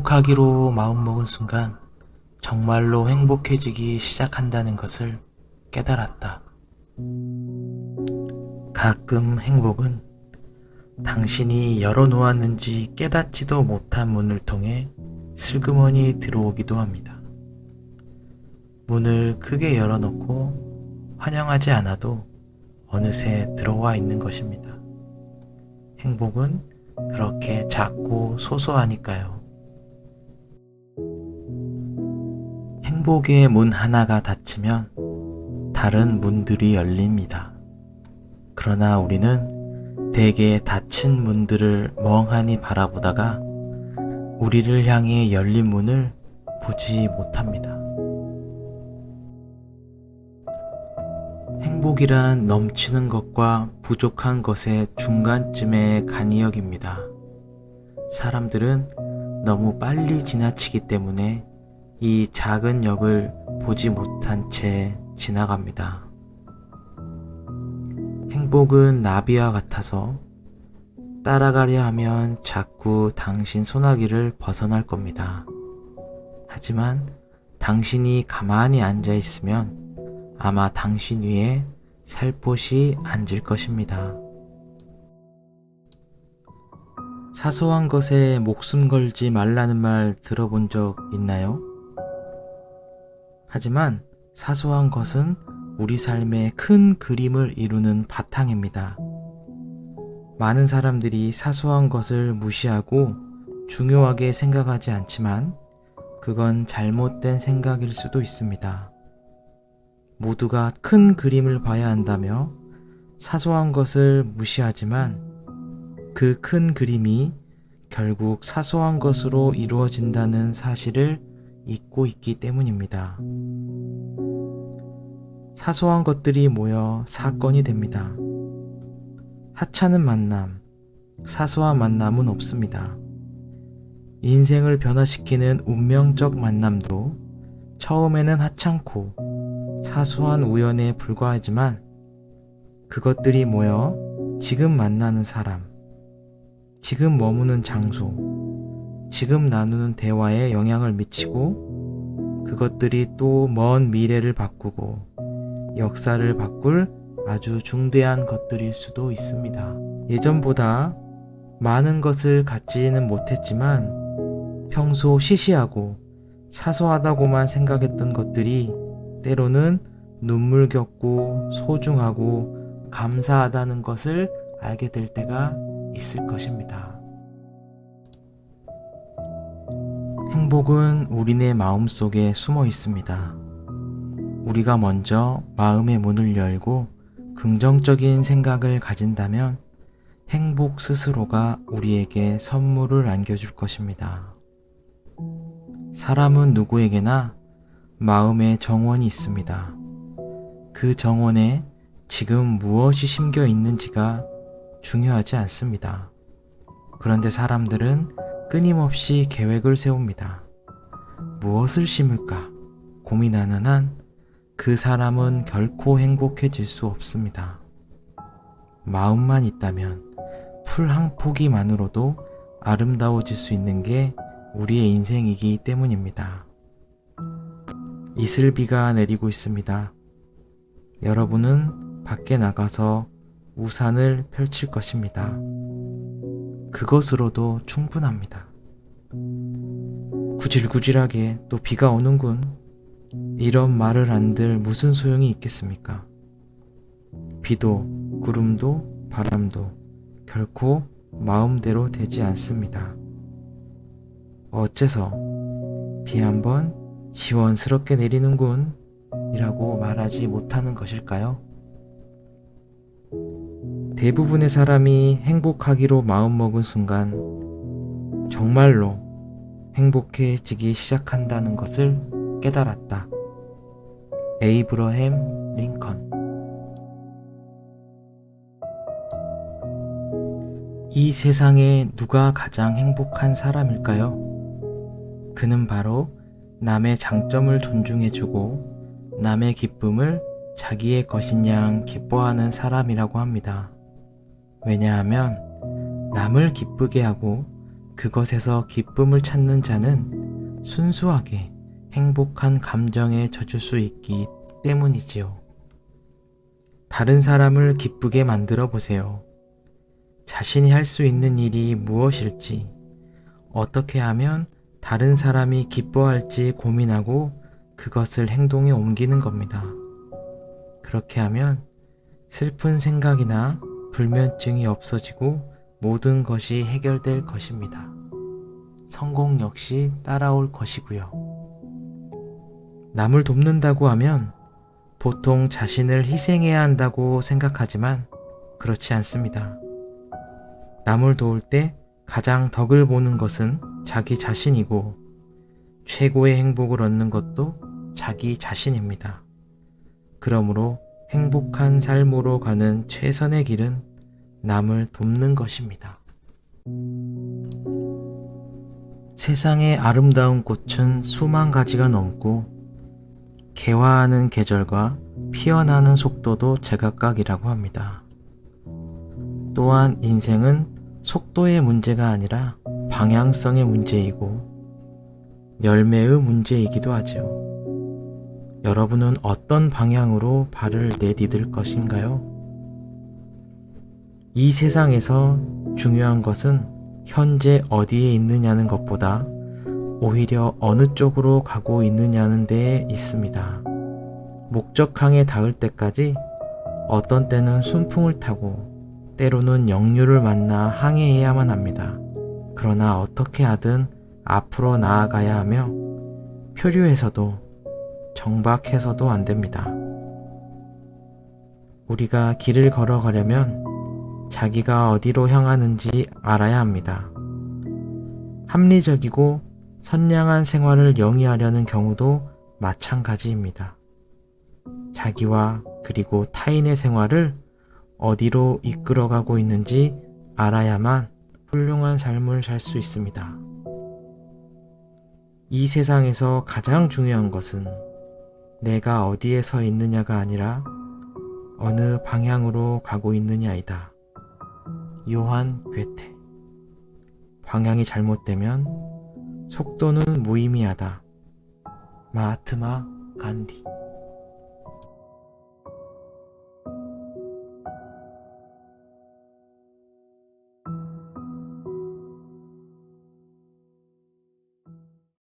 행복하기로 마음먹은 순간 정말로 행복해지기 시작한다는 것을 깨달았다. 가끔 행복은 당신이 열어놓았는지 깨닫지도 못한 문을 통해 슬그머니 들어오기도 합니다. 문을 크게 열어놓고 환영하지 않아도 어느새 들어와 있는 것입니다. 행복은 그렇게 작고 소소하니까요. 행복의 문 하나가 닫히면 다른 문들이 열립니다. 그러나 우리는 대개 닫힌 문들을 멍하니 바라보다가 우리를 향해 열린 문을 보지 못합니다. 행복이란 넘치는 것과 부족한 것의 중간쯤의 간이역입니다. 사람들은 너무 빨리 지나치기 때문에 이 작은 역을 보지 못한 채 지나갑니다. 행복은 나비와 같아서 따라가려 하면 자꾸 당신 소나기를 벗어날 겁니다. 하지만 당신이 가만히 앉아 있으면 아마 당신 위에 살포시 앉을 것입니다. 사소한 것에 목숨 걸지 말라는 말 들어본 적 있나요? 하지만 사소한 것은 우리 삶의 큰 그림을 이루는 바탕입니다. 많은 사람들이 사소한 것을 무시하고 중요하게 생각하지 않지만 그건 잘못된 생각일 수도 있습니다. 모두가 큰 그림을 봐야 한다며 사소한 것을 무시하지만 그 큰 그림이 결국 사소한 것으로 이루어진다는 사실을 잊고 있기 때문입니다. 사소한 것들이 모여 사건이 됩니다. 하찮은 만남, 사소한 만남은 없습니다. 인생을 변화시키는 운명적 만남도 처음에는 하찮고 사소한 우연에 불과하지만 그것들이 모여 지금 만나는 사람, 지금 머무는 장소, 지금 나누는 대화에 영향을 미치고 그것들이 또 먼 미래를 바꾸고 역사를 바꿀 아주 중대한 것들일 수도 있습니다. 예전보다 많은 것을 갖지는 못했지만 평소 시시하고 사소하다고만 생각했던 것들이 때로는 눈물겹고 소중하고 감사하다는 것을 알게 될 때가 있을 것입니다. 행복은 우리네 마음속에 숨어 있습니다. 우리가 먼저 마음의 문을 열고 긍정적인 생각을 가진다면 행복 스스로가 우리에게 선물을 안겨줄 것입니다. 사람은 누구에게나 마음의 정원이 있습니다. 그 정원에 지금 무엇이 심겨 있는지가 중요하지 않습니다. 그런데 사람들은 끊임없이 계획을 세웁니다. 무엇을 심을까 고민하는 한 그 사람은 결코 행복해질 수 없습니다. 마음만 있다면 풀 한 포기만으로도 아름다워질 수 있는 게 우리의 인생이기 때문입니다. 이슬비가 내리고 있습니다. 여러분은 밖에 나가서 우산을 펼칠 것입니다. 그것으로도 충분합니다. 구질구질하게 또 비가 오는군. 이런 말을 한들 무슨 소용이 있겠습니까? 비도 구름도 바람도 결코 마음대로 되지 않습니다. 어째서 비 한번 시원스럽게 내리는군 이라고 말하지 못하는 것일까요? 대부분의 사람이 행복하기로 마음먹은 순간 정말로 행복해지기 시작한다는 것을 깨달았다. 에이브러햄 링컨. 이 세상에 누가 가장 행복한 사람일까요? 그는 바로 남의 장점을 존중해주고 남의 기쁨을 자기의 것인 양 기뻐하는 사람이라고 합니다. 왜냐하면 남을 기쁘게 하고 그것에서 기쁨을 찾는 자는 순수하게 행복한 감정에 젖을 수 있기 때문이지요. 다른 사람을 기쁘게 만들어 보세요. 자신이 할 수 있는 일이 무엇일지, 어떻게 하면 다른 사람이 기뻐할지 고민하고 그것을 행동에 옮기는 겁니다. 그렇게 하면 슬픈 생각이나 불면증이 없어지고 모든 것이 해결될 것입니다. 성공 역시 따라올 것이고요. 남을 돕는다고 하면 보통 자신을 희생해야 한다고 생각하지만 그렇지 않습니다. 남을 도울 때 가장 덕을 보는 것은 자기 자신이고 최고의 행복을 얻는 것도 자기 자신입니다. 그러므로 행복한 삶으로 가는 최선의 길은 남을 돕는 것입니다. 세상의 아름다운 꽃은 수만 가지가 넘고 개화하는 계절과 피어나는 속도도 제각각이라고 합니다. 또한 인생은 속도의 문제가 아니라 방향성의 문제이고 열매의 문제이기도 하죠. 여러분은 어떤 방향으로 발을 내디딜 것인가요? 이 세상에서 중요한 것은 현재 어디에 있느냐는 것보다 오히려 어느 쪽으로 가고 있느냐는 데에 있습니다. 목적항에 닿을 때까지 어떤 때는 순풍을 타고 때로는 역류를 만나 항해해야만 합니다. 그러나 어떻게 하든 앞으로 나아가야 하며 표류해서도 정박해서도 안 됩니다. 우리가 길을 걸어가려면 자기가 어디로 향하는지 알아야 합니다. 합리적이고 선량한 생활을 영위하려는 경우도 마찬가지입니다. 자기와 그리고 타인의 생활을 어디로 이끌어가고 있는지 알아야만 훌륭한 삶을 살 수 있습니다. 이 세상에서 가장 중요한 것은 내가 어디에 서 있느냐가 아니라 어느 방향으로 가고 있느냐이다. 요한 괴테. 방향이 잘못되면 속도는 무의미하다. 마하트마 간디.